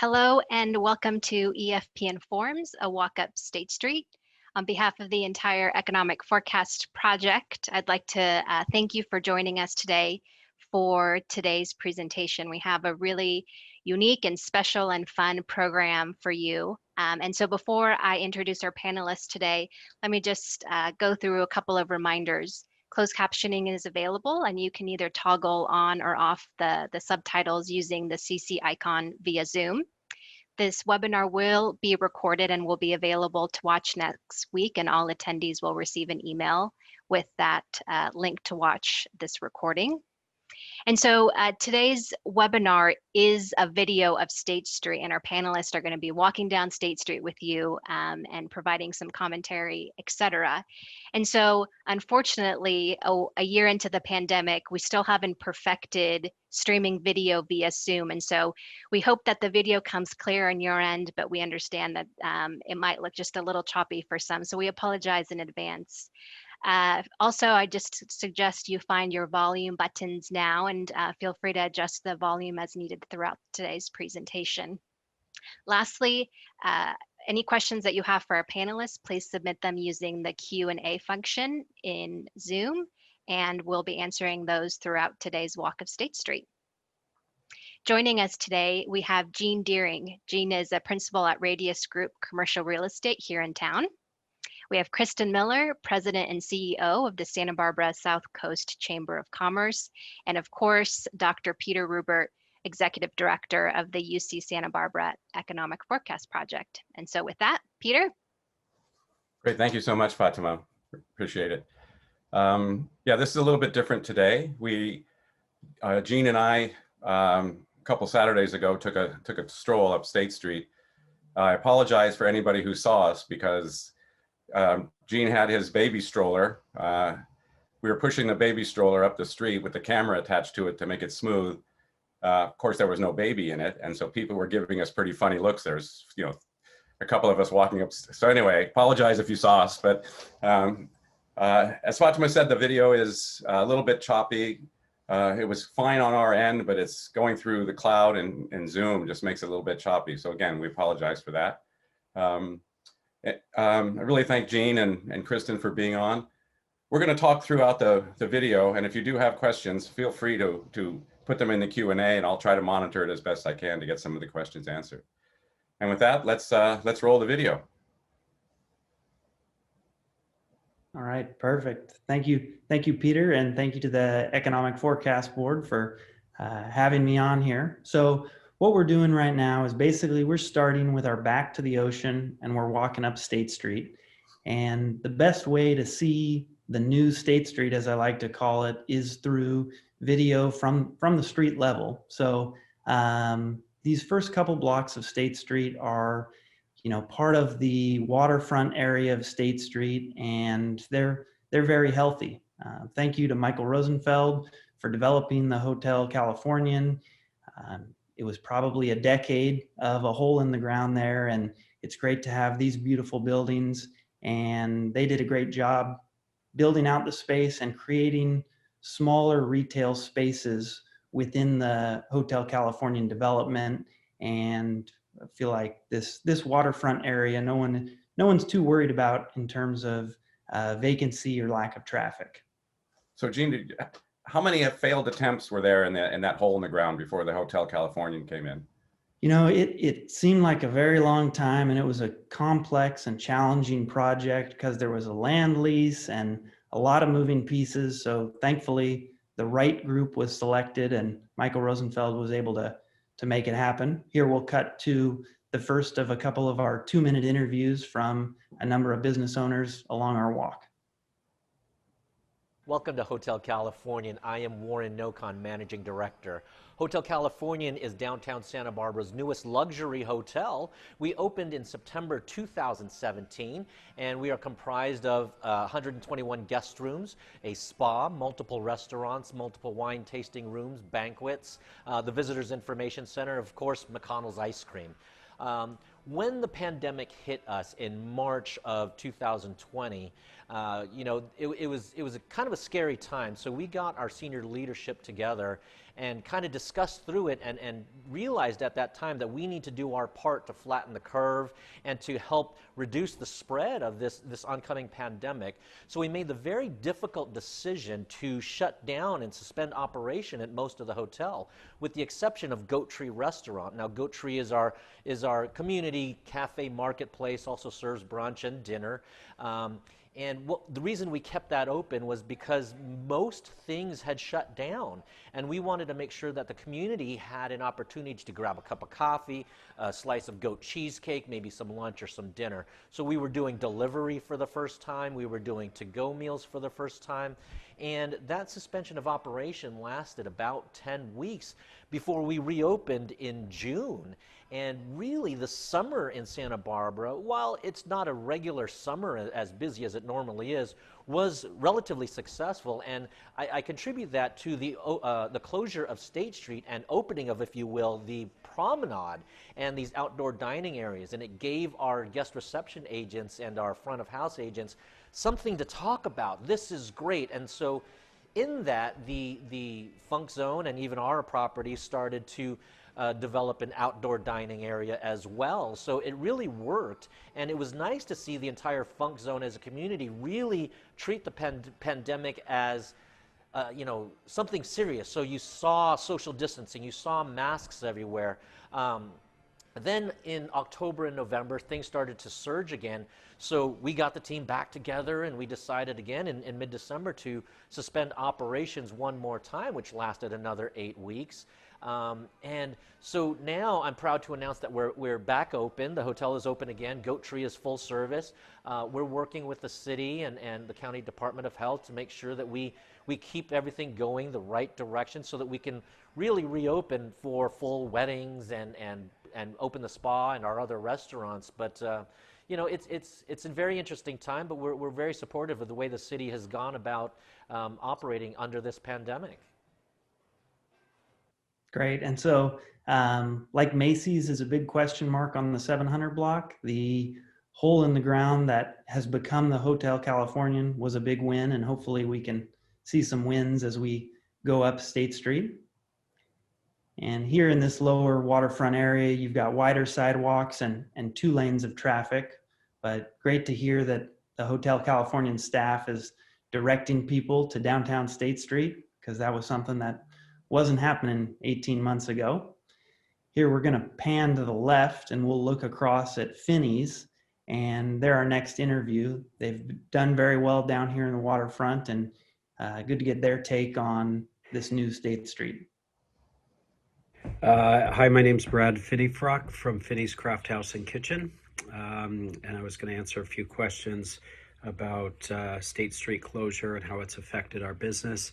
Hello and welcome to EFP Informs, a walk up State Street. On behalf of the entire Economic Forecast Project, I'd like to thank you for joining us today for today's presentation. We have a really unique and special and fun program for you. And so before I introduce our panelists today, let me just go through a couple of reminders. Closed captioning is available, and you can either toggle on or off the subtitles using the CC icon via Zoom. This webinar will be recorded and will be available to watch next week, and all attendees will receive an email with that link to watch this recording. And so today's webinar is a video of State Street, and our panelists are going to be walking down State Street with you and providing some commentary, etc. And so unfortunately, a year into the pandemic, we still haven't perfected streaming video via Zoom. And so we hope that the video comes clear on your end, but we understand that it might look just a little choppy for some. So we apologize in advance. Also, I just suggest you find your volume buttons now and feel free to adjust the volume as needed throughout today's presentation. Lastly, any questions that you have for our panelists, please submit them using the Q&A function in Zoom, and we'll be answering those throughout today's Walk of State Street. Joining us today, we have Jean Deering. Jean is a principal at Radius Group Commercial Real Estate here in town. We have Kristen Miller, President and CEO of the Santa Barbara South Coast Chamber of Commerce, and of course, Dr. Peter Rupert, Executive Director of the UC Santa Barbara Economic Forecast Project. And so with that, Peter. Great, thank you so much, Fatima. Appreciate it. Yeah, this is a little bit different today. Jean and I, a couple Saturdays ago, took a stroll up State Street. I apologize for anybody who saw us because Jean had his baby stroller. We were pushing the baby stroller up the street with the camera attached to it to make it smooth. Of course, there was no baby in it, and so people were giving us pretty funny looks. There's, a couple of us walking up. So anyway, apologize if you saw us, but as Fatima said, the video is a little bit choppy. It was fine on our end, but it's going through the cloud and Zoom just makes it a little bit choppy. So again, we apologize for that. I really thank Jean and Kristen for being on. We're going to talk throughout the video, and if you do have questions, feel free to put them in the Q&A, and I'll try to monitor it as best I can to get some of the questions answered. And with that, let's roll the video. All right, perfect. Thank you, Peter, and thank you to the Economic Forecast Board for having me on here. So what we're doing right now is basically we're starting with our back to the ocean and we're walking up State Street. And the best way to see the new State Street, as I like to call it, is through video from the street level. So these first couple blocks of State Street are, part of the waterfront area of State Street, and they're very healthy. Thank you to Michael Rosenfeld for developing the Hotel Californian. It was probably a decade of a hole in the ground there, and it's great to have these beautiful buildings, and they did a great job building out the space and creating smaller retail spaces within the Hotel Californian development. And I feel like this waterfront area, no one's too worried about in terms of vacancy or lack of traffic. So Jean, how many failed attempts were there in that hole in the ground before the Hotel Californian came in? It seemed like a very long time, and it was a complex and challenging project because there was a land lease and a lot of moving pieces. So thankfully, the right group was selected, and Michael Rosenfeld was able to make it happen. Here we'll cut to the first of a couple of our 2-minute interviews from a number of business owners along our walk. Welcome to Hotel Californian. I am Warren Nocon, Managing Director. Hotel Californian is downtown Santa Barbara's newest luxury hotel. We opened in September 2017, and we are comprised of 121 guest rooms, a spa, multiple restaurants, multiple wine tasting rooms, banquets, the Visitors Information Center, of course, McConnell's Ice Cream. When the pandemic hit us in March of 2020, it was a kind of a scary time. So we got our senior leadership together and kind of discussed through it and realized at that time that we need to do our part to flatten the curve and to help reduce the spread of this oncoming pandemic. So we made the very difficult decision to shut down and suspend operation at most of the hotel, with the exception of Goat Tree Restaurant. Now, Goat Tree is our community cafe marketplace, also serves brunch and dinner. And the reason we kept that open was because most things had shut down, and we wanted to make sure that the community had an opportunity to grab a cup of coffee, a slice of goat cheesecake, maybe some lunch or some dinner. So we were doing delivery for the first time, we were doing to-go meals for the first time, and that suspension of operation lasted about 10 weeks before we reopened in June. And really, the summer in Santa Barbara, while it's not a regular summer as busy as it normally is, was relatively successful. And I contribute that to the closure of State Street and opening of, if you will, the Promenade and these outdoor dining areas. And it gave our guest reception agents and our front of house agents something to talk about. This is great. And so in that, the Funk Zone and even our property started to develop an outdoor dining area as well. So it really worked, and it was nice to see the entire Funk Zone as a community really treat the pandemic as something serious. So you saw social distancing, you saw masks everywhere. Then in October and November, things started to surge again. So we got the team back together, and we decided again in mid-December to suspend operations one more time, which lasted another 8 weeks. And so now I'm proud to announce that we're back open. The hotel is open again. Goat Tree is full service. We're working with the city and the County Department of Health to make sure that we keep everything going the right direction so that we can really reopen for full weddings and open the spa and our other restaurants. But it's a very interesting time, but we're very supportive of the way the city has gone about operating under this pandemic. Great. And so, like Macys is a big question mark on the 700 block, the hole in the ground that has become the Hotel Californian was a big win, and hopefully we can see some wins as we go up State Street. And here in this lower waterfront area, you've got wider sidewalks and 2 lanes of traffic, but great to hear that the Hotel Californian staff is directing people to downtown State Street, because that was something that wasn't happening 18 months ago. Here we're going to pan to the left and we'll look across at Finis, and they're our next interview. They've done very well down here in the waterfront, and good to get their take on this new State Street. Hi, my name's Brad Finnifrock from Finis Craft House and Kitchen, and I was going to answer a few questions about State Street closure and how it's affected our business.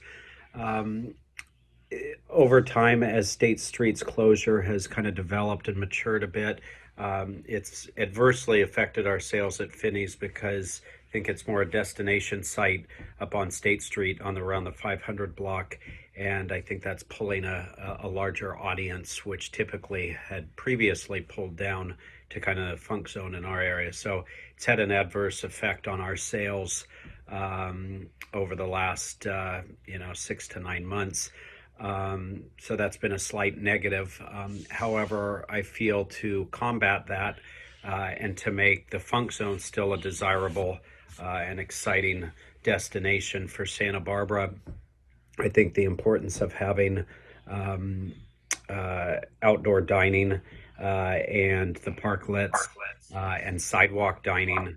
Over time, as State Street's closure has kind of developed and matured a bit, it's adversely affected our sales at Finis, because I think it's more a destination site up on State Street around the 500 block, and I think that's pulling a larger audience, which typically had previously pulled down to kind of the Funk Zone in our area. So it's had an adverse effect on our sales over the last 6 to 9 months. So that's been a slight negative. However, I feel to combat that and to make the Funk Zone still a desirable and exciting destination for Santa Barbara, I think the importance of having outdoor dining and the parklets and sidewalk dining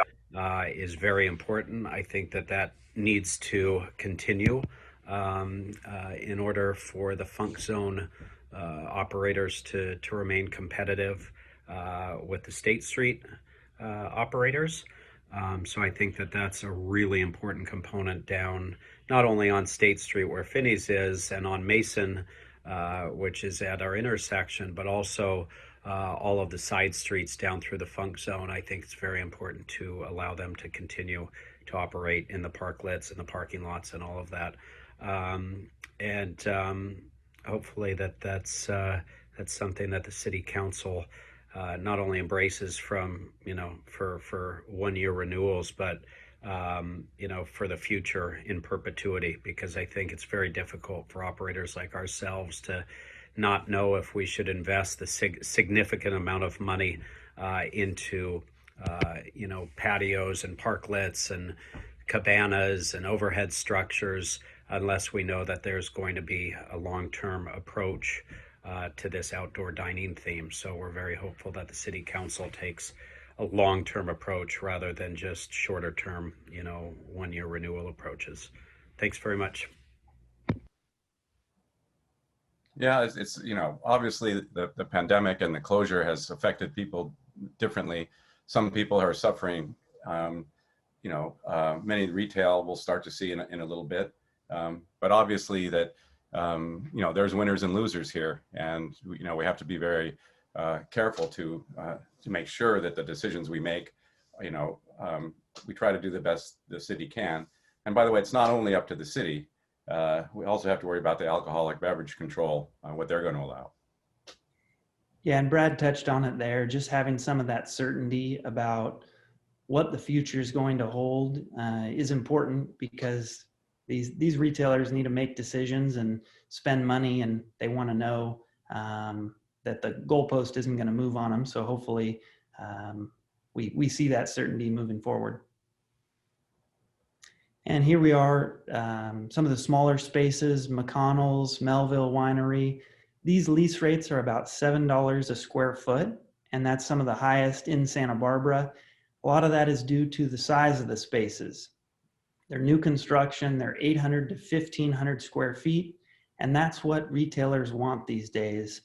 is very important. I think that needs to continue in order for the Funk Zone operators to remain competitive with the State Street operators. So I think that's a really important component down, not only on State Street where Finis is and on Mason, which is at our intersection, but also all of the side streets down through the Funk Zone. I think it's very important to allow them to continue to operate in the parklets and the parking lots and all of that. Hopefully that's something that the city council not only embraces from for 1-year renewals, but for the future in perpetuity, because I think it's very difficult for operators like ourselves to not know if we should invest the significant amount of money into patios and parklets and cabanas and overhead structures, unless we know that there's going to be a long-term approach to this outdoor dining theme. So we're very hopeful that the City Council takes a long-term approach rather than just shorter-term, one-year renewal approaches. Thanks very much. Yeah, it's obviously the pandemic and the closure has affected people differently. Some people are suffering. Many retail we'll start to see in a little bit, but obviously that there's winners and losers here, and we have to be very careful to make sure that the decisions we make, we try to do the best the city can. And by the way, it's not only up to the city. We also have to worry about the alcoholic beverage control, what they're going to allow. Yeah, and Brad touched on it there, just having some of that certainty about what the future is going to hold is important, because these retailers need to make decisions and spend money, and they want to know that the goalpost isn't going to move on them. So hopefully we see that certainty moving forward. And here we are, some of the smaller spaces, McConnell's, Melville Winery. These lease rates are about $7 a square foot, and that's some of the highest in Santa Barbara. A lot of that is due to the size of the spaces. They're new construction, they're 800 to 1,500 square feet, and that's what retailers want these days.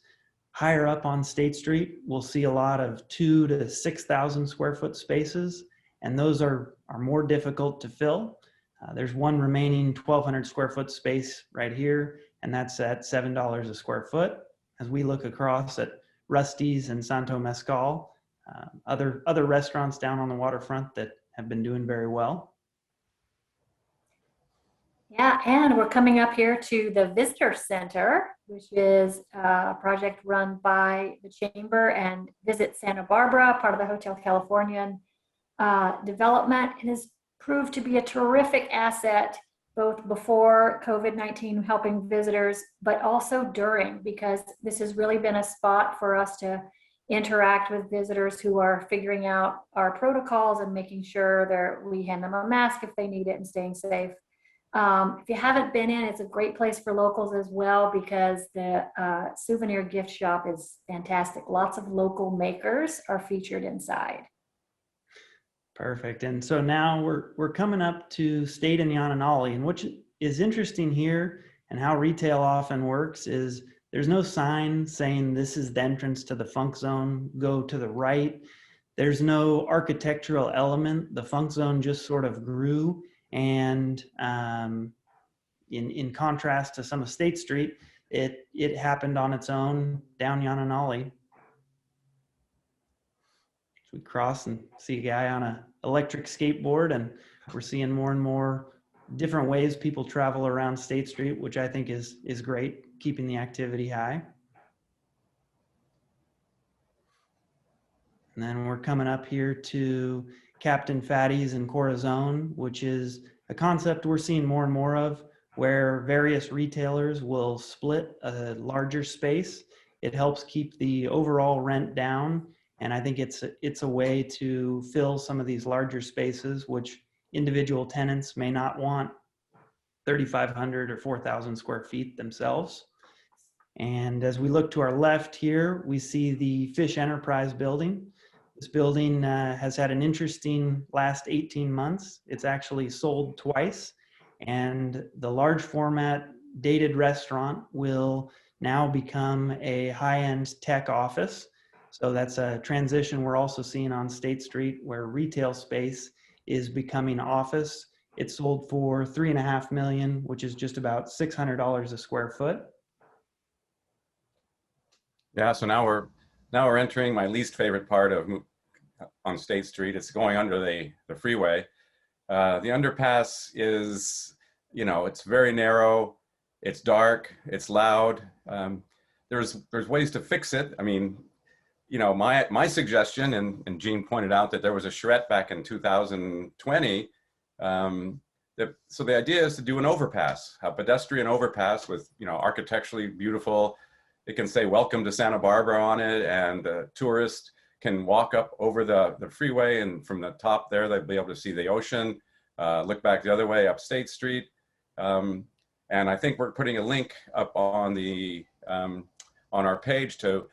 Higher up on State Street, we'll see a lot of 2,000 to 6,000 square foot spaces, and those are more difficult to fill. There's one remaining 1,200 square foot space right here, and that's at $7 a square foot. As we look across at Rusty's and Santo Mezcal, other restaurants down on the waterfront that have been doing very well. Yeah, and we're coming up here to the Visitor Center, which is a project run by the Chamber and Visit Santa Barbara, part of the Hotel Californian development, and has proved to be a terrific asset both before COVID-19, helping visitors, but also during, because this has really been a spot for us to interact with visitors who are figuring out our protocols and making sure that we hand them a mask if they need it and staying safe. If you haven't been in, it's a great place for locals as well, because the souvenir gift shop is fantastic. Lots of local makers are featured inside. Perfect. And so now we're coming up to State and Yananali, and what is interesting here and how retail often works is there's no sign saying this is the entrance to the funk zone, go to the right. There's no architectural element. The funk zone just sort of grew, and in contrast to some of State Street, it happened on its own down Yananali. We cross and see a guy on an electric skateboard, and we're seeing more and more different ways people travel around State Street, which I think is great, keeping the activity high. And then we're coming up here to Captain Fatty's and Corazon, which is a concept we're seeing more and more of, where various retailers will split a larger space. It helps keep the overall rent down. And I think it's a way to fill some of these larger spaces, which individual tenants may not want 3,500 or 4,000 square feet themselves. And as we look to our left here, we see the Fish Enterprise building. This building has had an interesting last 18 months. It's actually sold twice, and the large format dated restaurant will now become a high-end tech office. So that's a transition we're also seeing on State Street, where retail space is becoming office. It sold for $3.5 million, which is just about $600 a square foot. Yeah, so now we're entering my least favorite part of on State Street. It's going under the freeway. The underpass is, it's very narrow, it's dark, it's loud. There's ways to fix it. I mean, my suggestion, and Gene pointed out that there was a charrette back in 2020 So the idea is to do an overpass, a pedestrian overpass with, architecturally beautiful. It can say "Welcome to Santa Barbara" on it, and the tourist can walk up over the freeway, and from the top there, they'll be able to see the ocean, look back the other way up State Street. And I think we're putting a link up on our page to,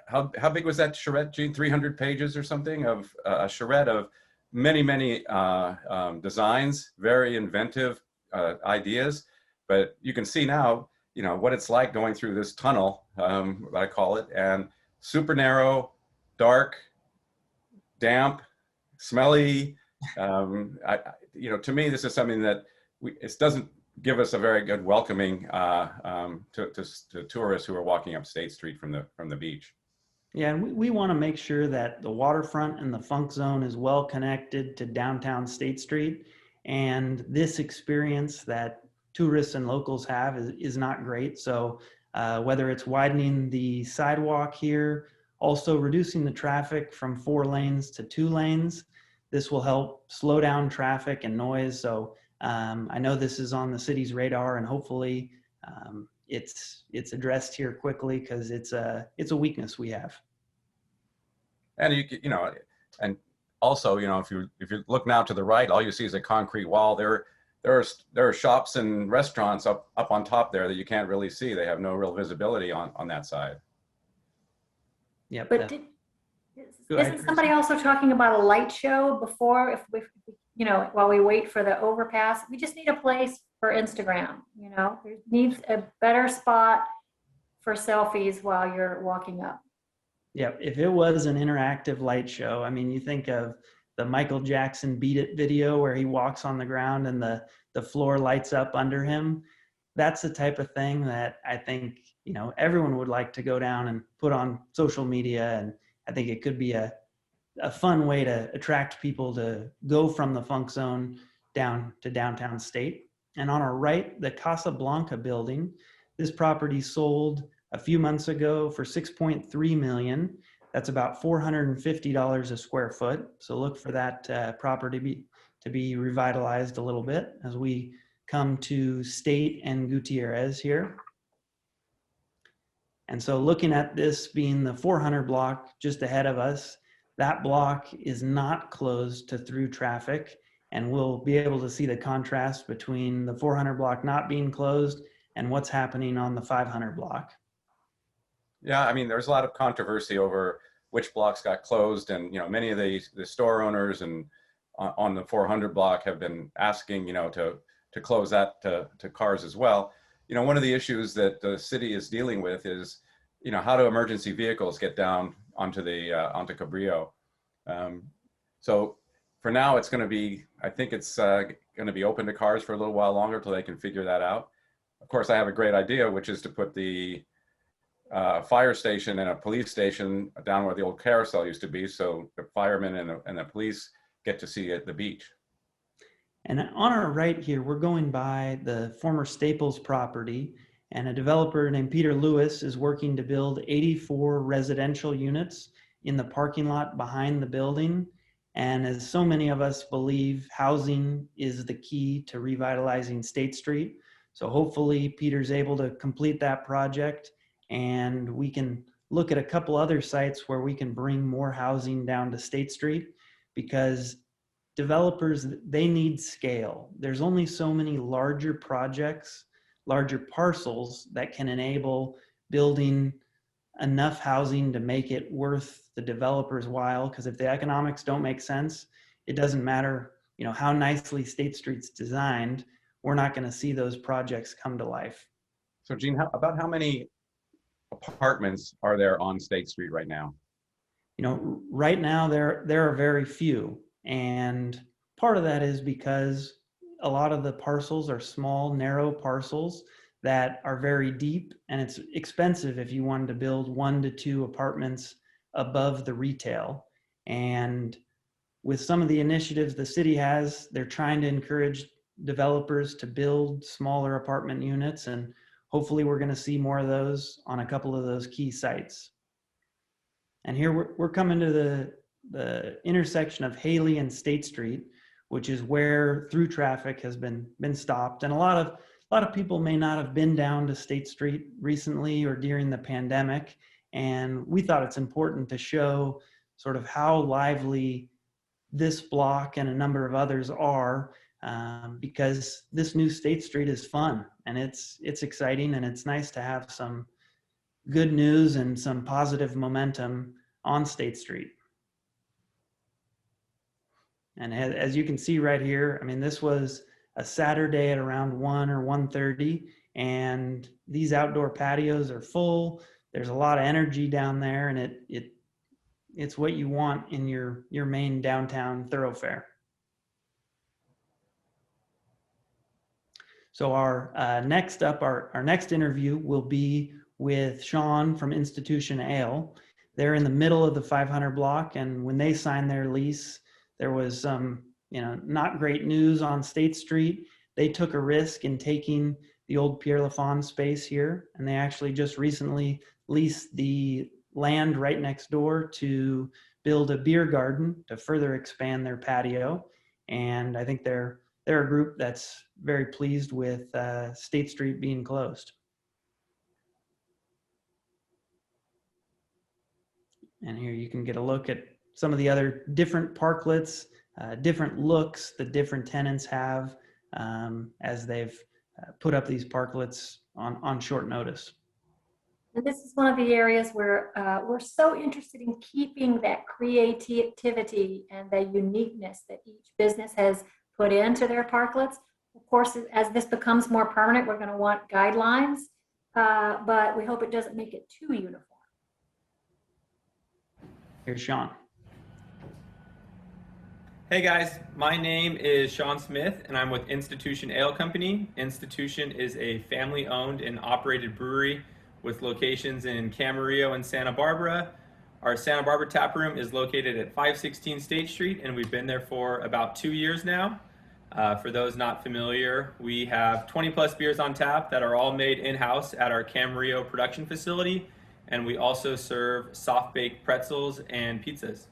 how big was that charrette, Gene? 300 pages or something of a charrette of many designs, very inventive ideas. But you can see now, what it's like going through this tunnel, I call it, and super narrow, dark, damp, smelly. To me, this is something that it doesn't give us a very good welcoming to tourists who are walking up State Street from the beach. Yeah, and we want to make sure that the waterfront and the funk zone is well connected to downtown State Street. And this experience that tourists and locals have is not great. So whether it's widening the sidewalk here, also reducing the traffic from 4 lanes to 2 lanes, this will help slow down traffic and noise. So I know this is on the city's radar, and hopefully it's addressed here quickly, because it's a weakness we have. And and also, if you look now to the right, all you see is a concrete wall. There are shops and restaurants up on top there that you can't really see. They have no real visibility on that side. Yep. But isn't somebody also talking about a light show before? If we, while we wait for the overpass, we just need a place for Instagram. There needs a better spot for selfies while you're walking up. Yeah, if it was an interactive light show, I mean, you think of the Michael Jackson Beat It video where he walks on the ground and the floor lights up under him. That's the type of thing that I think, everyone would like to go down and put on social media. And I think it could be a fun way to attract people to go from the funk zone down to downtown State. And on our right, the Casablanca building, this property sold a few months ago for $6.3 million. That's about $450 a square foot. So look for that property to be revitalized a little bit as we come to State and Gutierrez here. And so looking at this being the 400 block just ahead of us, that block is not closed to through traffic, and we'll be able to see the contrast between the 400 block not being closed and what's happening on the 500 block. Yeah, I mean, there's a lot of controversy over which blocks got closed, and many of the store owners and on the 400 block have been asking to close that to cars as well. One of the issues that the city is dealing with is how do emergency vehicles get down onto Cabrillo. So for now, it's going to be, I think it's going to be open to cars for a little while longer till they can figure that out. Of course, I have a great idea, which is to put the fire station and a police station down where the old carousel used to be, so the firemen and the police get to see the beach. And on our right here, we're going by the former Staples property, and a developer named Peter Lewis is working to build 84 residential units in the parking lot behind the building. And as so many of us believe, housing is the key to revitalizing State Street. So hopefully Peter's able to complete that project, and we can look at a couple other sites where we can bring more housing down to State Street, because developers, they need scale. There's only so many larger projects, larger parcels that can enable building enough housing to make it worth the developer's while. Because if the economics don't make sense, it doesn't matter, how nicely State Street's designed, we're not going to see those projects come to life. So Gene, about how many apartments are there on State Street right now? Right now there are very few. And part of that is because a lot of the parcels are small, narrow parcels that are very deep, and it's expensive if you wanted to build 1 to 2 apartments above the retail. And with some of the initiatives the city has, they're trying to encourage developers to build smaller apartment units, and hopefully we're going to see more of those on a couple of those key sites. And here we're coming to the intersection of Haley and State Street, which is where through traffic has been stopped. And a lot of people may not have been down to State Street recently or during the pandemic. And we thought it's important to show sort of how lively this block and a number of others are, because this new State Street is fun and it's exciting, and it's nice to have some good news and some positive momentum on State Street. And as you can see right here, I mean, this was a Saturday at around 1 or 1:30, and these outdoor patios are full. There's a lot of energy down there, and it's what you want in your main downtown thoroughfare. So our next up, our next interview will be with Sean from Institution Ale. They're in the middle of the 500 block, and when they signed their lease, there was some, not great news on State Street. They took a risk in taking the old Pierre Lafon space here, and they actually just recently leased the land right next door to build a beer garden to further expand their patio. And I think they're a group that's very pleased with State Street being closed. And here you can get a look at some of the other different parklets, different looks that different tenants have as they've put up these parklets on short notice. And this is one of the areas where we're so interested in keeping that creativity and the uniqueness that each business has put into their parklets. Of course, as this becomes more permanent, we're going to want guidelines, but we hope it doesn't make it too uniform. Here's Sean. Hey guys, my name is Sean Smith and I'm with Institution Ale Company. Institution is a family-owned and operated brewery with locations in Cabrillo and Santa Barbara. Our Santa Barbara tap room is located at 516 State Street, and we've been there for about 2 years now. For those not familiar, we have 20 plus beers on tap that are all made in-house at our Cabrillo production facility, and we also serve soft-baked pretzels and pizzas.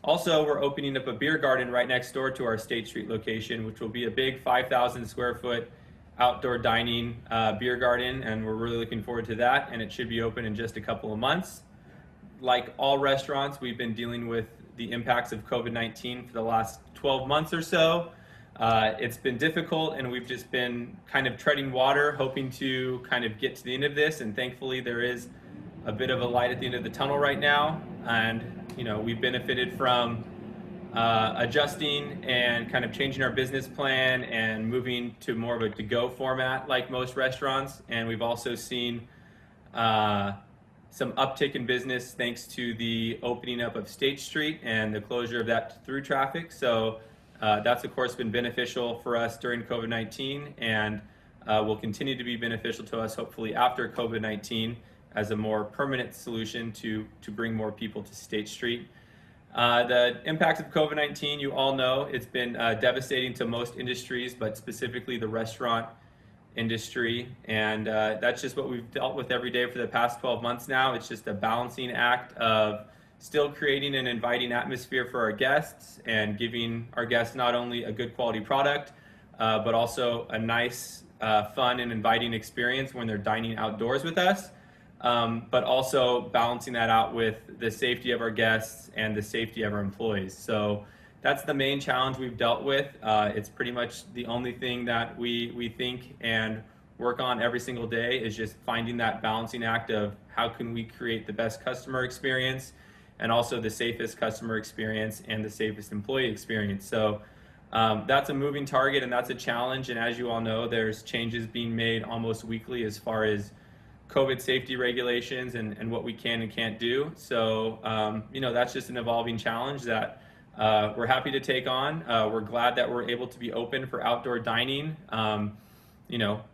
Also, we're opening up a beer garden right next door to our State Street location, which will be a big 5,000 square foot outdoor dining beer garden, and we're really looking forward to that, and it should be open in just a couple of months. Like all restaurants, we've been dealing with the impacts of COVID-19 for the last 12 months or so. It's been difficult, and we've just been kind of treading water, hoping to kind of get to the end of this, and thankfully there is a bit of a light at the end of the tunnel right now. And we've benefited from adjusting and kind of changing our business plan and moving to more of a to-go format like most restaurants. And we've also seen some uptick in business thanks to the opening up of State Street and the closure of that through traffic. So that's of course been beneficial for us during COVID-19, and will continue to be beneficial to us hopefully after COVID-19 as a more permanent solution to bring more people to State Street. The impacts of COVID-19, you all know, it's been devastating to most industries, but specifically the restaurant industry. And that's just what we've dealt with every day for the past 12 months now. It's just a balancing act of still creating an inviting atmosphere for our guests and giving our guests not only a good quality product, but also a nice, fun and inviting experience when they're dining outdoors with us. But also balancing that out with the safety of our guests and the safety of our employees. So that's the main challenge we've dealt with. It's pretty much the only thing that we think and work on every single day is just finding that balancing act of how can we create the best customer experience and also the safest customer experience and the safest employee experience. So that's a moving target, and that's a challenge. And as you all know, there's changes being made almost weekly as far as COVID safety regulations and what we can and can't do. So, that's just an evolving challenge that we're happy to take on. We're glad that we're able to be open for outdoor dining.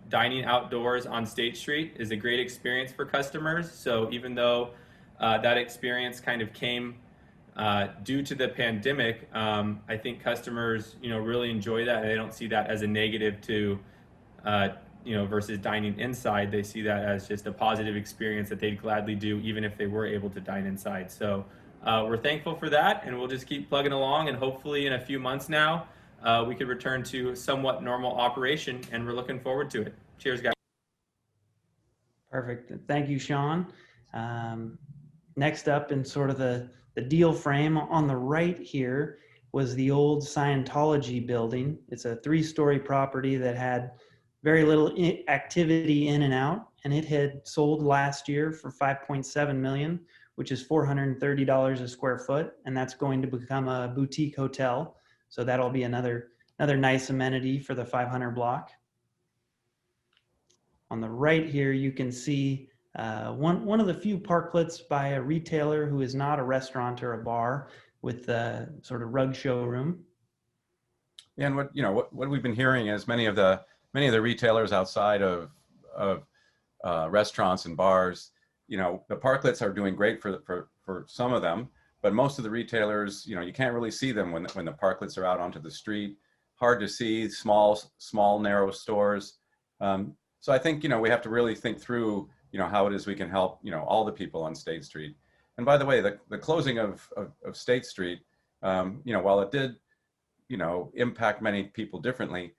Dining outdoors on State Street is a great experience for customers. So even though that experience kind of came due to the pandemic, I think customers, really enjoy that, and they don't see that as a negative to versus dining inside. They see that as just a positive experience that they'd gladly do even if they were able to dine inside. So we're thankful for that, and we'll just keep plugging along, and hopefully in a few months now we could return to somewhat normal operation, and we're looking forward to it. Cheers, guys. Perfect. Thank you, Sean. Next up in sort of the deal frame on the right here was the old Scientology building. It's a 3-story property that had very little activity in and out, and it had sold last year for $5.7 million, which is $430 a square foot, and that's going to become a boutique hotel. So that'll be another nice amenity for the 500 block. On the right here, you can see one of the few parklets by a retailer who is not a restaurant or a bar, with the sort of rug showroom. Yeah, and what we've been hearing is many of the retailers outside of restaurants and bars, the parklets are doing great for some of them, but most of the retailers, you can't really see them when the parklets are out onto the street. Hard to see, small narrow stores. So I think, we have to really think through, how it is we can help, all the people on State Street. And by the way, the closing of State Street, while it did, impact many people differently,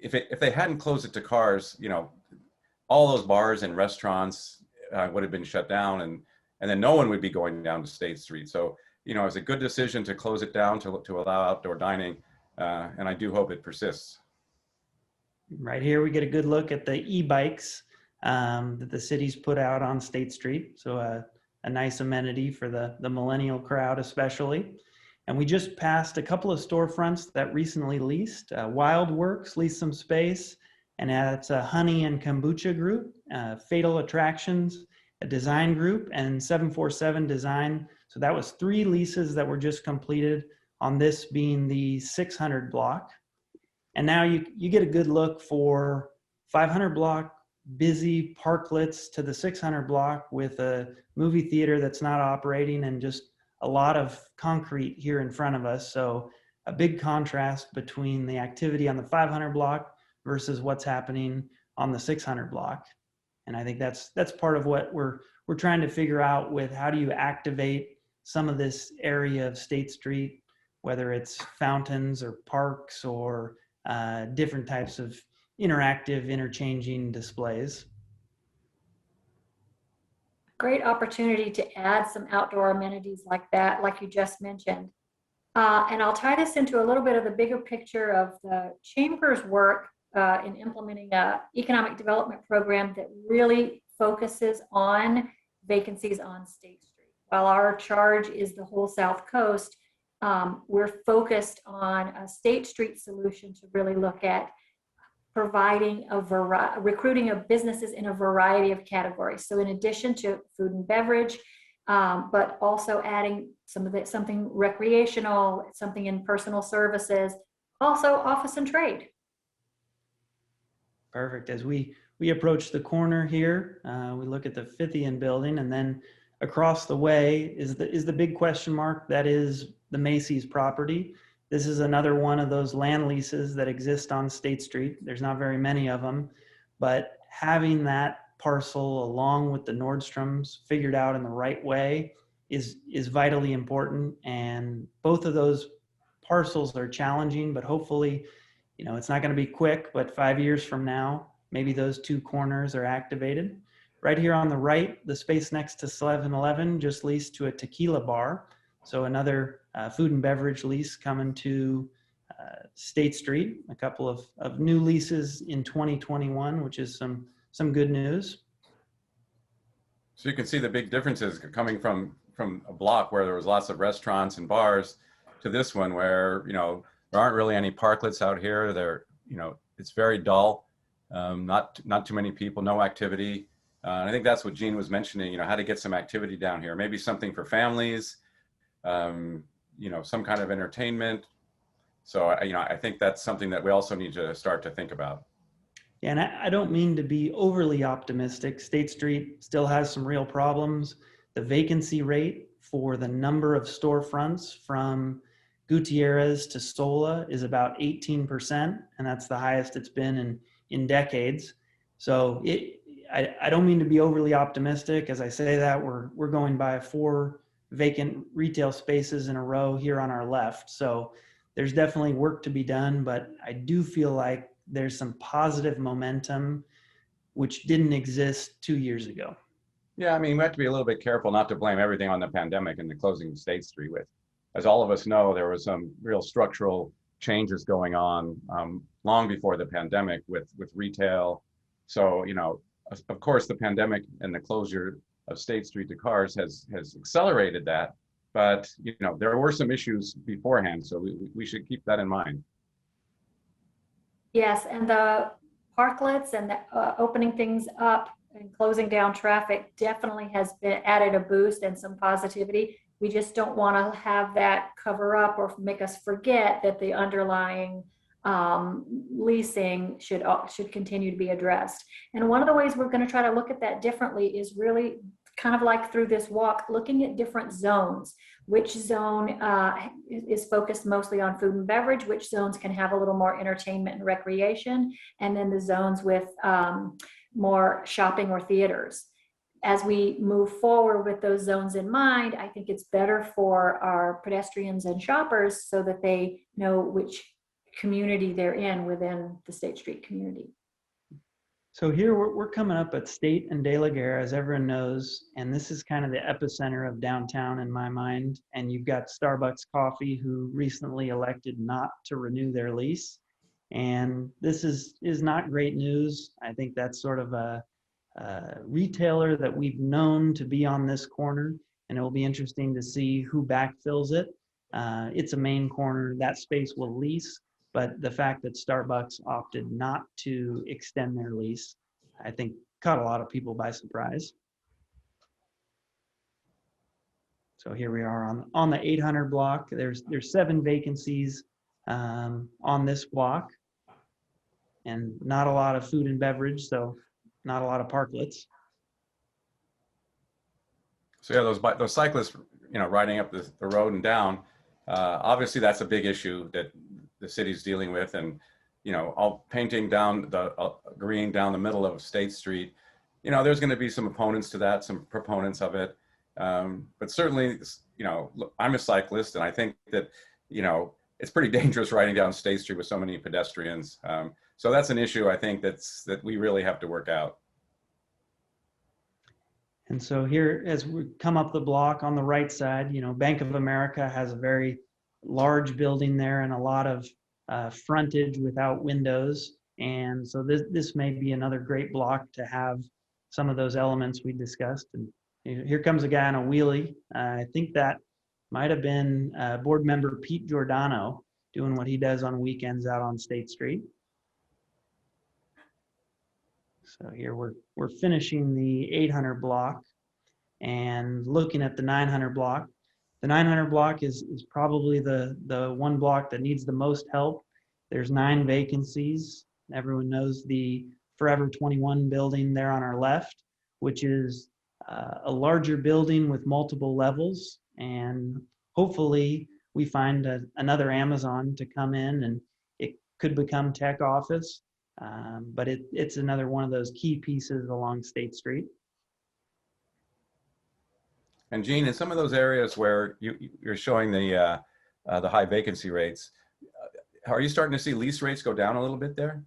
if they hadn't closed it to cars, all those bars and restaurants would have been shut down, and then no one would be going down to State Street. So, it was a good decision to close it down to allow outdoor dining, and I do hope it persists. Right here, we get a good look at the Ebikes that the city's put out on State Street. So a nice amenity for the millennial crowd especially. And we just passed a couple of storefronts that recently leased. Wild Works leased some space, and that's a Honey and Kombucha group, Fatal Attractions, a design group, and 747 Design. So that was 3 leases that were just completed, on this being the 600 block. And now you get a good look for 500 block, busy parklets, to the 600 block with a movie theater that's not operating, and just a lot of concrete here in front of us. So a big contrast between the activity on the 500 block versus what's happening on the 600 block. And I think that's part of what we're trying to figure out with how do you activate some of this area of State Street, whether it's fountains or parks or different types of interactive, interchanging displays. Great opportunity to add some outdoor amenities like that, like you just mentioned. And I'll tie this into a little bit of the bigger picture of the Chamber's work in implementing an economic development program that really focuses on vacancies on State Street. While our charge is the whole South Coast, we're focused on a State Street solution to really look at providing recruiting of businesses in a variety of categories. So in addition to food and beverage, but also adding something recreational, something in personal services, also office and trade. Perfect. As we approach the corner here, we look at the Fithian building, and then across the way is the big question mark that is the Macys property. This is another one of those land leases that exist on State Street. There's not very many of them, but having that parcel along with the Nordstroms figured out in the right way is vitally important. And both of those parcels are challenging, but hopefully, it's not going to be quick, but 5 years from now, maybe those 2 corners are activated. Right here on the right, the space next to 7-Eleven just leased to a tequila bar. So another food and beverage lease coming to State Street. A couple of new leases in 2021, which is some good news. So you can see the big differences coming from a block where there was lots of restaurants and bars to this one where, there aren't really any parklets out here. It's very dull, not too many people, no activity. And I think that's what Gene was mentioning, how to get some activity down here, maybe something for families, some kind of entertainment. So, I think that's something that we also need to start to think about. Yeah, and I don't mean to be overly optimistic. State Street still has some real problems. The vacancy rate for the number of storefronts from Gutierrez to Sola is about 18%, and that's the highest it's been in decades. So I don't mean to be overly optimistic. As I say that, we're going by 4 vacant retail spaces in a row here on our left. So there's definitely work to be done, but I do feel like there's some positive momentum which didn't exist 2 years ago. Yeah, I mean, we have to be a little bit careful not to blame everything on the pandemic and the closing of State Street. With, as all of us know, there was some real structural changes going on long before the pandemic with retail. So, you know, of course, the pandemic and the closure of State Street to cars has accelerated that. But, you know, there were some issues beforehand, so we should keep that in mind. Yes, and the parklets and the opening things up and closing down traffic definitely has been added a boost and some positivity. We just don't want to have that cover up or make us forget that the underlying leasing should continue to be addressed. And one of the ways we're going to try to look at that differently is really kind of like through this walk, looking at different zones. Which zone is focused mostly on food and beverage, which zones can have a little more entertainment and recreation, and then the zones with more shopping or theaters. As we move forward with those zones in mind, I think it's better for our pedestrians and shoppers so that they know which community they're in within the State Street community. So here we're coming up at State and De La Guerra, as everyone knows, and this is kind of the epicenter of downtown in my mind. And you've got Starbucks Coffee, who recently elected not to renew their lease. And this is not great news. I think that's sort of a retailer that we've known to be on this corner, and it will be interesting to see who backfills it. It's a main corner. That space will lease. But the fact that Starbucks opted not to extend their lease, I think, caught a lot of people by surprise. So here we are on the 800 block. There's 7 vacancies on this block, and not a lot of food and beverage, so not a lot of parklets. So yeah, those cyclists, you know, riding up the road and down, obviously that's a big issue that the city's dealing with, and you know, all painting down the green down the middle of State Street. You know, there's going to be some opponents to that, some proponents of it, but certainly, you know, look, I'm a cyclist, and I think that, you know, it's pretty dangerous riding down State Street with so many pedestrians. So that's an issue I think that we really have to work out. And so here, as we come up the block on the right side, you know, Bank of America has a very large building there and a lot of frontage without windows. And so this may be another great block to have some of those elements we discussed. And here comes a guy on a wheelie. I think that might have been board member Pete Giordano doing what he does on weekends out on State Street. So here we're finishing the 800 block and looking at the 900 block. The 900 block is probably the one block that needs the most help. There's 9 vacancies. Everyone knows the Forever 21 building there on our left, which is a larger building with multiple levels. And hopefully we find another Amazon to come in, and it could become tech office. But it's another one of those key pieces along State Street. And Gene, in some of those areas where you're showing the high vacancy rates, are you starting to see lease rates go down a little bit there?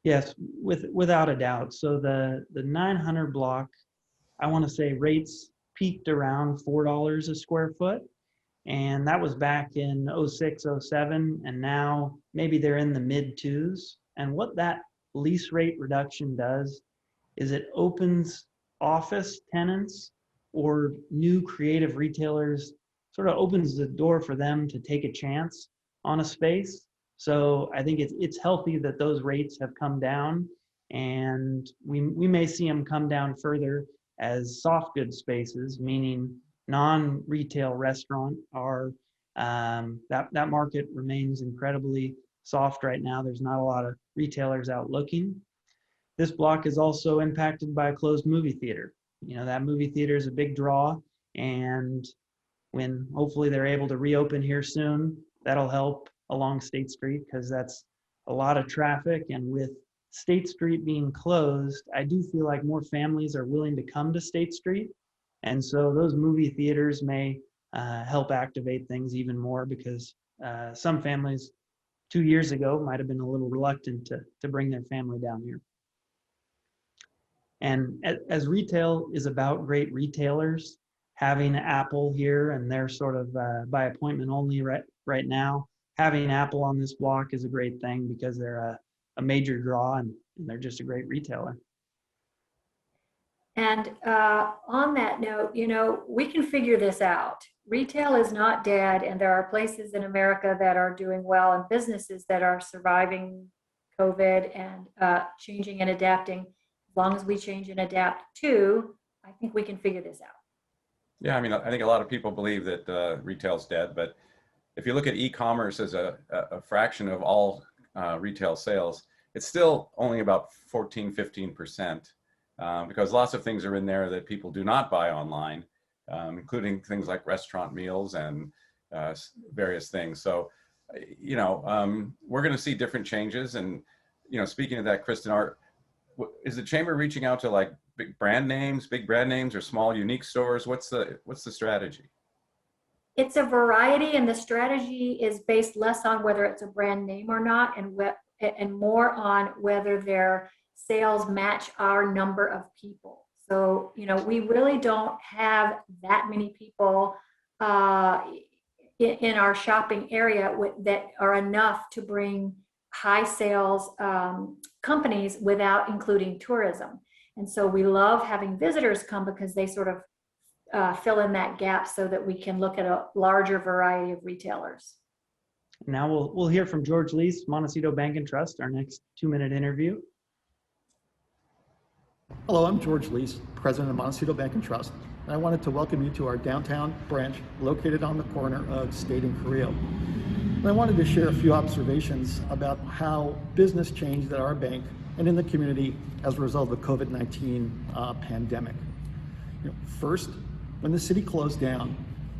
Yes, without a doubt. So the 900 block, I want to say rates peaked around $4 a square foot. And that was back in 06, 07. And now maybe they're in the mid 2s. And what that lease rate reduction does is it opens office tenants or new creative retailers, sort of opens the door for them to take a chance on a space. So I think it's healthy that those rates have come down, and we may see them come down further as soft goods spaces, meaning non-retail restaurant, are that market remains incredibly soft right now. There's not a lot of retailers out looking. This block is also impacted by a closed movie theater. You know, that movie theater is a big draw, and when hopefully they're able to reopen here soon, that'll help along State Street, because that's a lot of traffic. And with State Street being closed, I do feel like more families are willing to come to State Street. And so those movie theaters may help activate things even more, because some families 2 years ago might have been a little reluctant to bring their family down here. And as retail is about great retailers, having Apple here, and they're sort of by appointment only right now, having Apple on this block is a great thing because they're a major draw and they're just a great retailer. And on that note, you know, we can figure this out. Retail is not dead, and there are places in America that are doing well and businesses that are surviving COVID and changing and adapting. As long as we change and adapt too, I think we can figure this out. Yeah, I mean, I think a lot of people believe that retail's dead, but if you look at e-commerce as a fraction of all retail sales, it's still only about 14–15%, because lots of things are in there that people do not buy online, including things like restaurant meals and various things. So, you know, we're going to see different changes. And, you know, speaking of that, Kristen, is the chamber reaching out to like big brand names, or small unique stores? What's the strategy? It's a variety, and the strategy is based less on whether it's a brand name or not, and more on whether their sales match our number of people. So, you know, we really don't have that many people in our shopping area that are enough to bring high sales companies without including tourism. And so we love having visitors come because they sort of fill in that gap so that we can look at a larger variety of retailers. Now we'll hear from George Lease, Montecito Bank and Trust, our next 2-minute interview. Hello, I'm George Lease, President of Montecito Bank and Trust. And I wanted to welcome you to our downtown branch located on the corner of State and Cabrillo. And I wanted to share a few observations about how business changed at our bank and in the community as a result of the COVID-19 pandemic. You know, first, when the city closed down,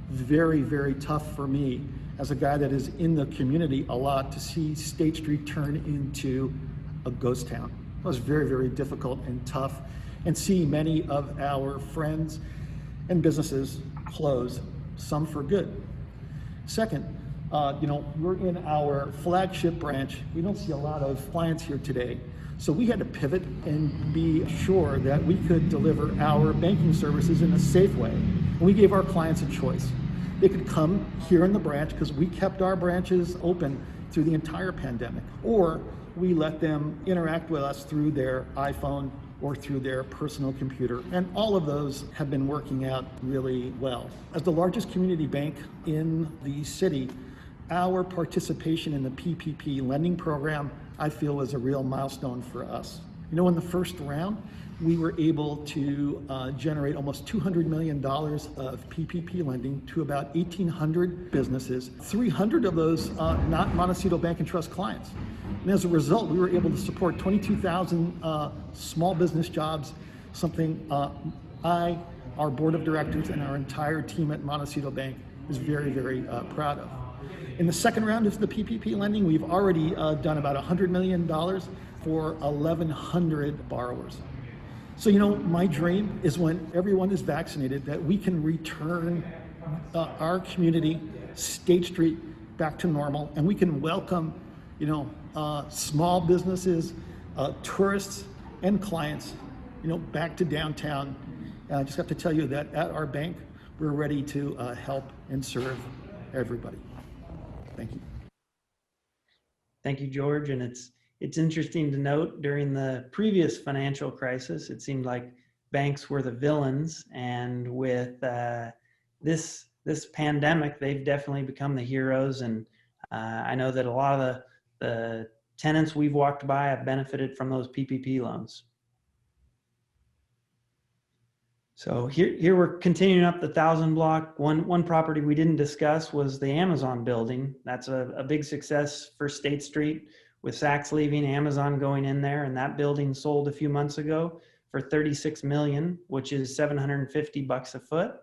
very, very tough for me as a guy that is in the community a lot to see State Street turn into a ghost town. It was very, very difficult and tough, and see many of our friends and businesses close, some for good. Second, you know, we're in our flagship branch. We don't see a lot of clients here today. So we had to pivot and be sure that we could deliver our banking services in a safe way. And we gave our clients a choice. They could come here in the branch because we kept our branches open through the entire pandemic, or we let them interact with us through their iPhone or through their personal computer. And all of those have been working out really well. As the largest community bank in the city, our participation in the PPP lending program, I feel, was a real milestone for us. You know, in the first round, we were able to generate almost $200 million of PPP lending to about 1,800 businesses, 300 of those not Montecito Bank and Trust clients. And as a result, we were able to support 22,000 small business jobs, something our board of directors and our entire team at Montecito Bank is very, very proud of. In the second round of the PPP lending, we've already done about $100 million for 1,100 borrowers. So, you know, my dream is when everyone is vaccinated that we can return our community, State Street, back to normal, and we can welcome, you know, small businesses, tourists, and clients, you know, back to downtown. I just have to tell you that at our bank, we're ready to help and serve everybody. Thank you. Thank you, George. And it's interesting to note during the previous financial crisis, it seemed like banks were the villains, and with this pandemic, they've definitely become the heroes. And I know that a lot of the tenants we've walked by have benefited from those PPP loans. So here we're continuing up the 1,000 block. One property we didn't discuss was the Amazon building. That's a big success for State Street, with Saks leaving, Amazon going in there, and that building sold a few months ago for $36 million, which is $750 a foot.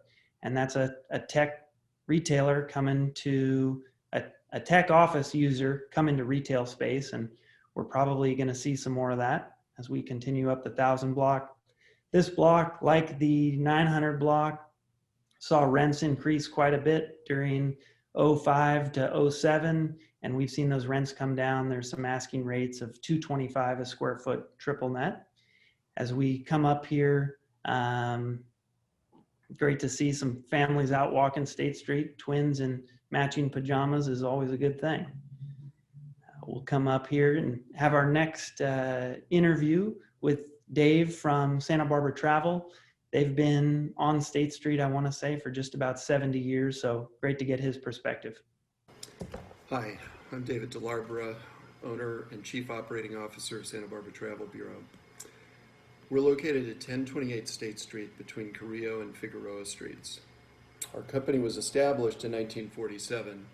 And that's a tech retailer coming to a tech office user come into retail space, and we're probably going to see some more of that as we continue up the 1,000 block. This block, like the 900 block, saw rents increase quite a bit during 05 to 07, and we've seen those rents come down. There's some asking rates of $225 a square foot triple net. As we come up here, great to see some families out walking State Street. Twins in matching pajamas is always a good thing. We'll come up here and have our next interview with Dave from Santa Barbara Travel. They've been on State Street, I want to say, for just about 70 years, so great to get his perspective. Hi, I'm David DeLarbera, owner and Chief Operating Officer of Santa Barbara Travel Bureau. We're located at 1028 State Street between Cabrillo and Figueroa Streets. Our company was established in 1947,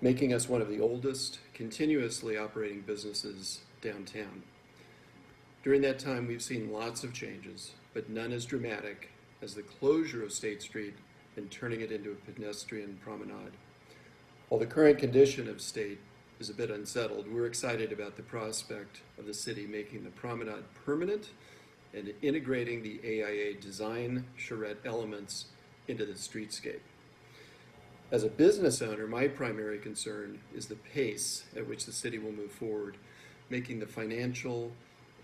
making us one of the oldest continuously operating businesses downtown. During that time, we've seen lots of changes, but none as dramatic as the closure of State Street and turning it into a pedestrian promenade. While the current condition of State is a bit unsettled, we're excited about the prospect of the city making the promenade permanent and integrating the AIA design charrette elements into the streetscape. As a business owner, my primary concern is the pace at which the city will move forward, making the financial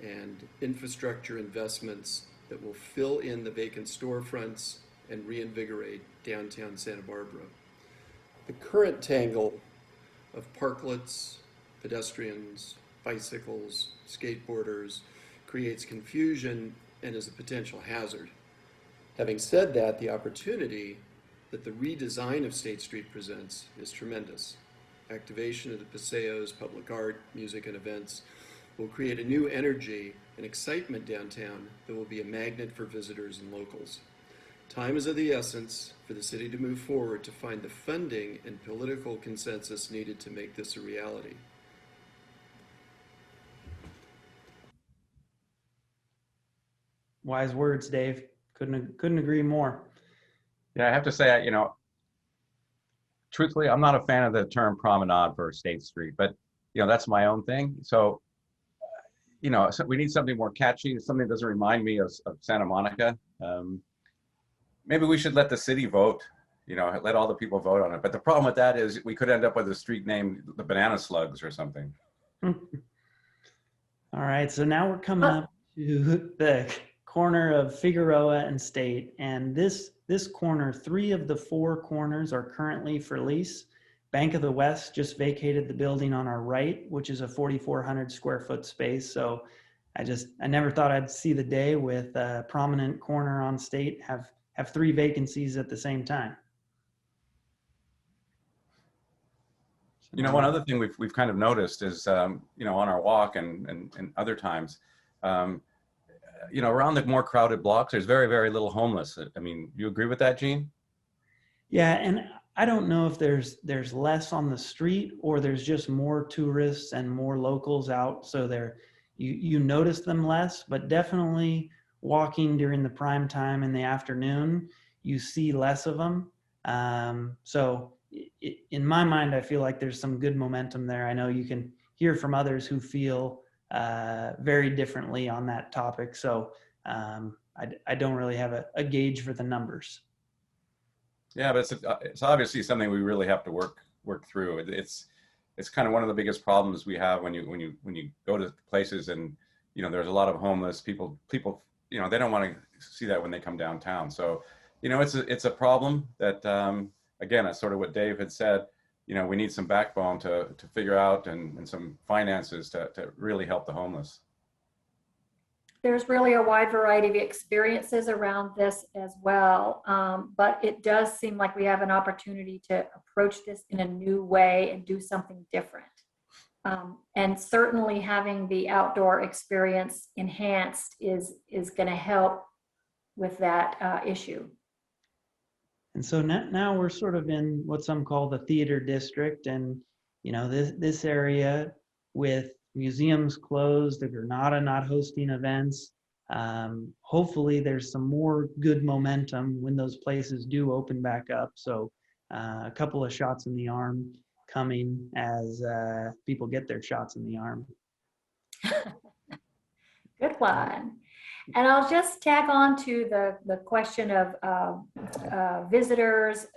and infrastructure investments that will fill in the vacant storefronts and reinvigorate downtown Santa Barbara. The current tangle of parklets, pedestrians, bicycles, skateboarders creates confusion and is a potential hazard. Having said that, the opportunity that the redesign of State Street presents is tremendous. Activation of the paseos, public art, music, and events will create a new energy and excitement downtown that will be a magnet for visitors and locals. Time is of the essence for the city to move forward to find the funding and political consensus needed to make this a reality. Wise words, Dave. Couldn't agree more. Yeah, I have to say, truthfully, I'm not a fan of the term promenade for State Street, but that's my own thing. So, so we need something more catchy, something that doesn't remind me of Santa Monica. Maybe we should let the city vote, let all the people vote on it. But the problem with that is we could end up with a street named the Banana Slugs or something. All right, so now we're coming up to the corner of Figueroa and State, and this corner, 3 of the 4 corners are currently for lease. Bank of the West just vacated the building on our right, which is a 4,400 square foot space. So I never thought I'd see the day with a prominent corner on State have 3 vacancies at the same time. One other thing we've kind of noticed is, on our walk and other times, around the more crowded blocks, there's very, very little homeless. I mean, you agree with that, Gene? Yeah, and I don't know if there's less on the street or there's just more tourists and more locals out, so you notice them less, but definitely walking during the prime time in the afternoon, you see less of them. So in my mind, I feel like there's some good momentum there. I know you can hear from others who feel very differently on that topic. So I don't really have a gauge for the numbers. Yeah, but it's obviously something we really have to work through. It's kind of one of the biggest problems we have when you go to places and there's a lot of homeless people. They don't want to see that when they come downtown. So it's a problem that again, it's sort of what Dave had said. We need some backbone to figure out and some finances to really help the homeless. There's really a wide variety of experiences around this as well, but it does seem like we have an opportunity to approach this in a new way and do something different. And certainly having the outdoor experience enhanced is going to help with that issue. And so now we're sort of in what some call the theater district, and this area with museums closed, the Granada not hosting events. Hopefully there's some more good momentum when those places do open back up. So a couple of shots in the arm coming as people get their shots in the arm. Good one. And I'll just tag on to the question of visitors.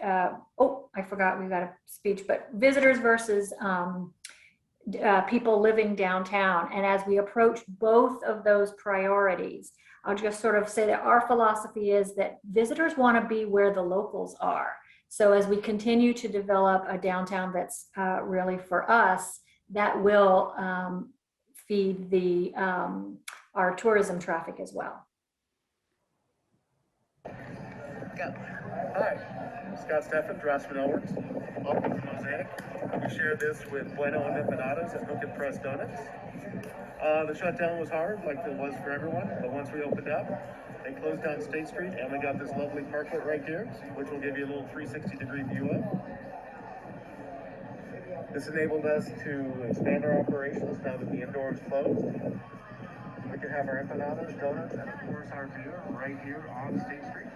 Oh, I forgot we got a speech, but visitors versus people living downtown. And as we approach both of those priorities, I'll just sort of say that our philosophy is that visitors want to be where the locals are. So as we continue to develop a downtown that's really for us, that will feed the our tourism traffic as well. Go. Hi, I'm Scott Steffen, Draftsman Owens, welcome to Mosaic. We share this with Bueno and Empanadas and Hook and Press Donuts. The shutdown was hard, like it was for everyone, but once we opened up, they closed down State Street, and we got this lovely parklet right here, which will give you a little 360-degree view of. This enabled us to expand our operations now that the indoor is closed. We can have our empanadas, donuts, and of course our beer right here on State Street.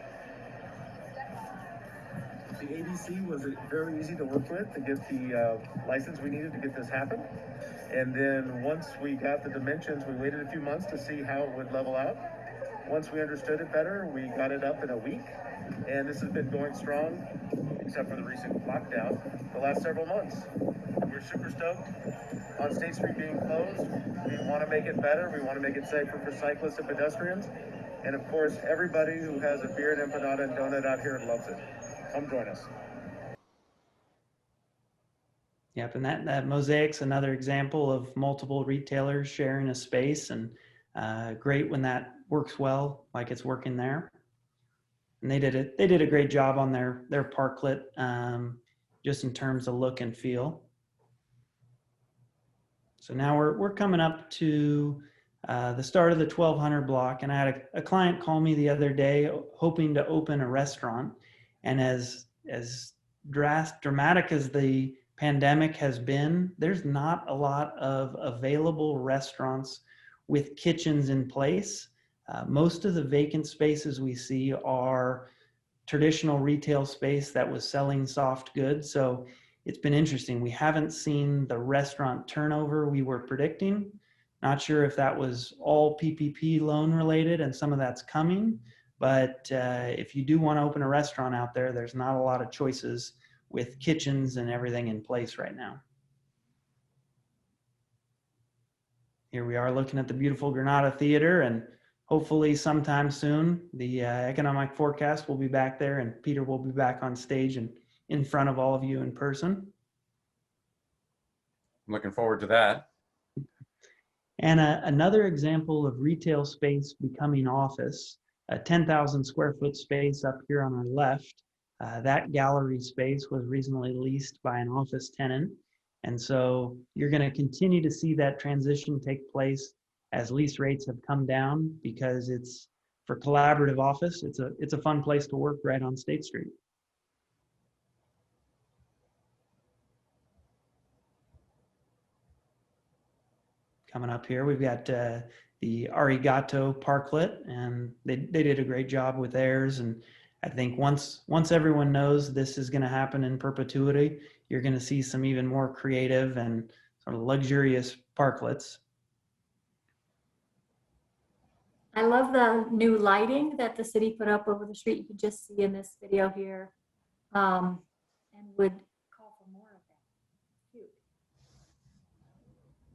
The ABC was very easy to work with to get the license we needed to get this happen. And then once we got the dimensions, we waited a few months to see how it would level out. Once we understood it better, we got it up in a week. And this has been going strong, except for the recent lockdown, the last several months. We're super stoked on State Street being closed. We want to make it better. We want to make it safer for cyclists and pedestrians. And of course, everybody who has a beer and empanada and donut out here loves it. Come join us. Yep, and that Mosaic's another example of multiple retailers sharing a space, and great when that works well, like it's working there. And they did a great job on their parklet, just in terms of look and feel. So now we're coming up to the start of the 1200 block, and I had a client call me the other day hoping to open a restaurant, and as dramatic as the pandemic has been, there's not a lot of available restaurants with kitchens in place. Most of the vacant spaces we see are traditional retail space that was selling soft goods. So it's been interesting. We haven't seen the restaurant turnover we were predicting. Not sure if that was all PPP loan related, and some of that's coming. But if you do want to open a restaurant out there, there's not a lot of choices with kitchens and everything in place right now. Here we are looking at the beautiful Granada Theater, and hopefully sometime soon, the economic forecast will be back there, and Peter will be back on stage and in front of all of you in person. I'm looking forward to that. And another example of retail space becoming office, a 10,000 square foot space up here on our left. That gallery space was recently leased by an office tenant. And so you're going to continue to see that transition take place as lease rates have come down, because it's for collaborative office. It's a fun place to work right on State Street. Coming up here, we've got the Arigato Parklet, and they did a great job with theirs. And I think once everyone knows this is going to happen in perpetuity, you're going to see some even more creative and sort of luxurious parklets. I love the new lighting that the city put up over the street. You can just see in this video here, and would call for more of that. Cute.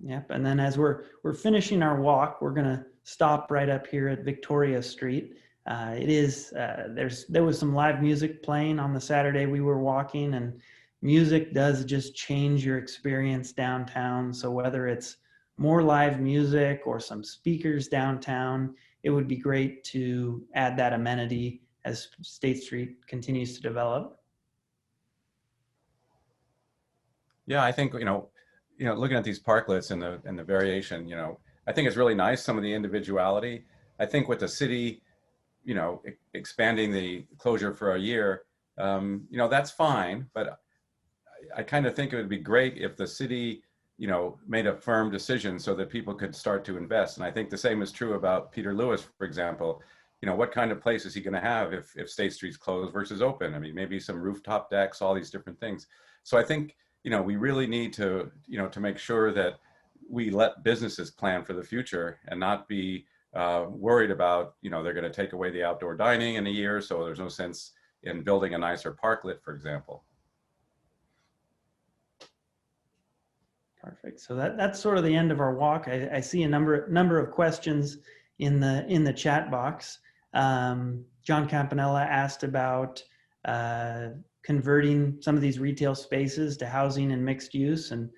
Yep, and then as we're finishing our walk, we're going to stop right up here at Victoria Street. There was some live music playing on the Saturday we were walking, and music does just change your experience downtown. So whether it's more live music or some speakers downtown, it would be great to add that amenity as State Street continues to develop. Yeah, I think, looking at these parklets and the variation, I think it's really nice, some of the individuality. I think with the city, expanding the closure for a year, that's fine. But I kind of think it would be great if the city, made a firm decision so that people could start to invest. And I think the same is true about Peter Lewis, for example. What kind of place is he going to have if State Street's closed versus open? I mean, maybe some rooftop decks, all these different things. So I think, we really need to, to make sure that we let businesses plan for the future and not be worried about, they're going to take away the outdoor dining in a year, so there's no sense in building a nicer parklet, for example. Perfect. So that's sort of the end of our walk. I see a number of questions in the chat box. John Campanella asked about converting some of these retail spaces to housing and mixed use, and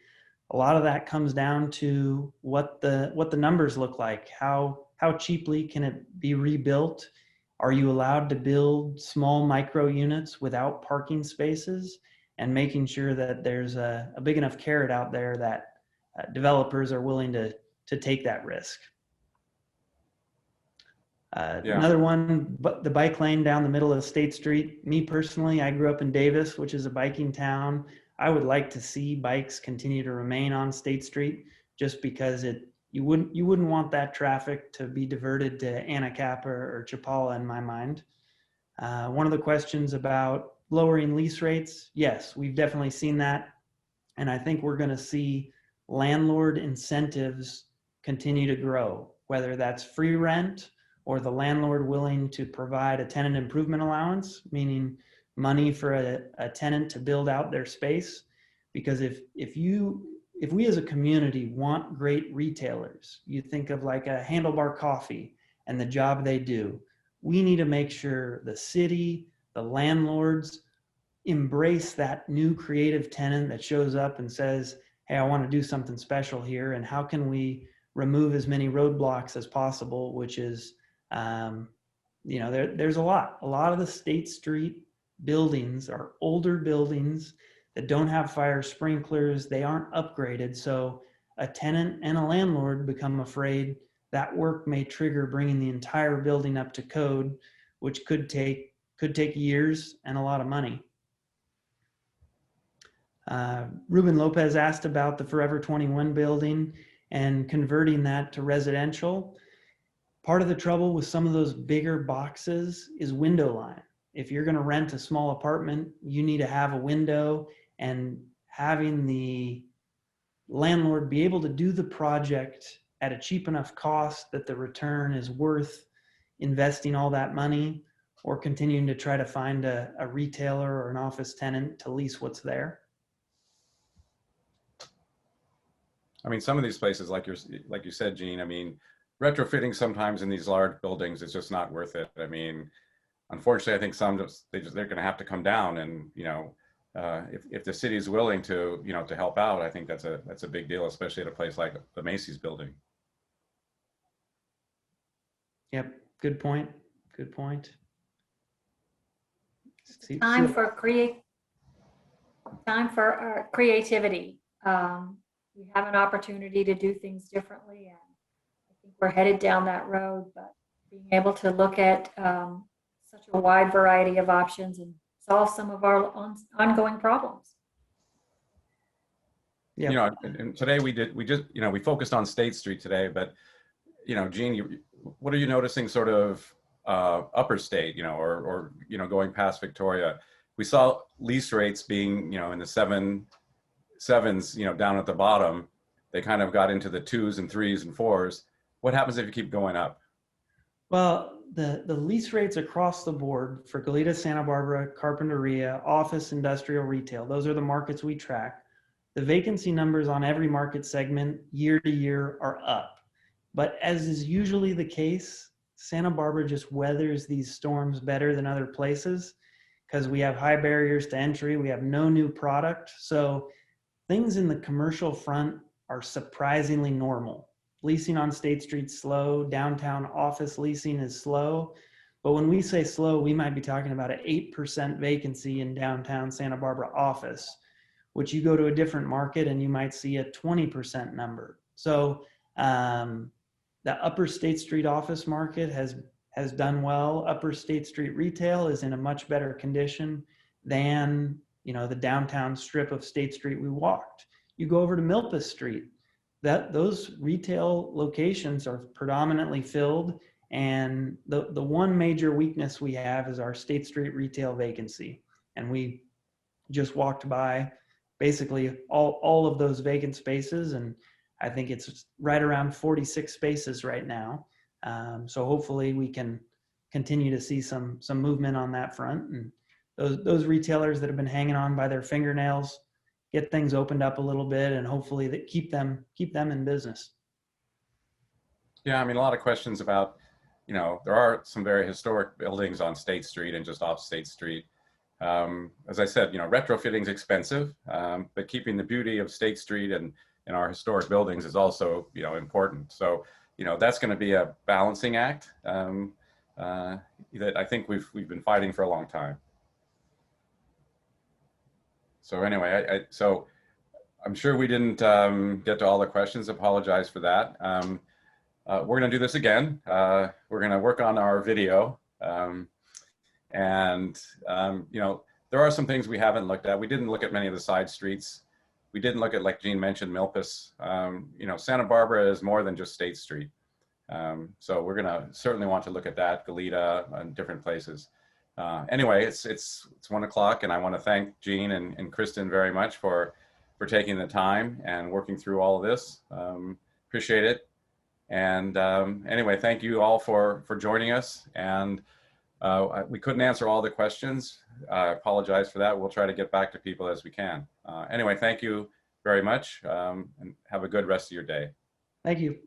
a lot of that comes down to what the numbers look like. How cheaply can it be rebuilt? Are you allowed to build small micro units without parking spaces? And making sure that there's a big enough carrot out there that developers are willing to take that risk. Another one, but the bike lane down the middle of State Street. Me personally, I grew up in Davis, which is a biking town. I would like to see bikes continue to remain on State Street, just because you wouldn't want that traffic to be diverted to Anacapa or Chapala, in my mind. One of the questions about lowering lease rates, yes, we've definitely seen that. And I think we're going to see landlord incentives continue to grow, whether that's free rent or the landlord willing to provide a tenant improvement allowance, meaning money for a tenant to build out their space. Because if we as a community want great retailers, you think of like a Handlebar Coffee and the job they do, we need to make sure the city, the landlords embrace that new creative tenant that shows up and says, hey, I want to do something special here. And how can we remove as many roadblocks as possible, which is, there's a lot of the State Street buildings are older buildings that don't have fire sprinklers. They aren't upgraded. So a tenant and a landlord become afraid that work may trigger bringing the entire building up to code, which could take years and a lot of money. Ruben Lopez asked about the Forever 21 building and converting that to residential. Part of the trouble with some of those bigger boxes is window line. If you're going to rent a small apartment, you need to have a window, and having the landlord be able to do the project at a cheap enough cost that the return is worth investing all that money, or continuing to try to find a retailer or an office tenant to lease what's there. I mean, some of these places, like you said, Gene, I mean, retrofitting sometimes in these large buildings is just not worth it. I mean, unfortunately, I think they're going to have to come down, and if the city is willing to to help out, I think that's a big deal, especially at a place like the Macys building. Yep, good point. Good point. Time for creativity. We have an opportunity to do things differently, and I think we're headed down that road. But being able to look at such a wide variety of options and solve some of our ongoing problems. Yeah. And today we focused on State Street today, but Gene, what are you noticing sort of upper State, or going past Victoria? We saw lease rates being, in the sevens, down at the bottom. They kind of got into the 2s and 3s and 4s. What happens if you keep going up? Well, the lease rates across the board for Goleta, Santa Barbara, Carpinteria, office, industrial, retail, those are the markets we track. The vacancy numbers on every market segment year to year are up. But as is usually the case, Santa Barbara just weathers these storms better than other places because we have high barriers to entry. We have no new product. So things in the commercial front are surprisingly normal. Leasing on State Street slow, downtown office leasing is slow. But when we say slow, we might be talking about an 8% vacancy in downtown Santa Barbara office, which you go to a different market and you might see a 20% number. So the upper State Street office market has done well. Upper State Street retail is in a much better condition than the downtown strip of State Street we walked. You go over to Milpas Street, those retail locations are predominantly filled, and the one major weakness we have is our State Street retail vacancy. And we just walked by basically all of those vacant spaces, and I think it's right around 46 spaces right now. So hopefully we can continue to see some movement on that front, and those retailers that have been hanging on by their fingernails get things opened up a little bit, and hopefully that keep them in business. Yeah, I mean, a lot of questions about, there are some very historic buildings on State Street and just off State Street. As I said, retrofitting is expensive, but keeping the beauty of State Street and our historic buildings is also, important. So, that's going to be a balancing act that I think we've been fighting for a long time. So anyway, so I'm sure we didn't get to all the questions. Apologize for that. We're going to do this again. We're going to work on our video. There are some things we haven't looked at. We didn't look at many of the side streets. We didn't look at, like Jean mentioned, Milpas. Santa Barbara is more than just State Street. So we're going to certainly want to look at that, Goleta, and different places. Anyway, it's 1 o'clock, and I want to thank Jean and Kristen very much for taking the time and working through all of this. Appreciate it. And anyway, thank you all for joining us. And we couldn't answer all the questions. I apologize for that. We'll try to get back to people as we can. Anyway, thank you very much, and have a good rest of your day. Thank you.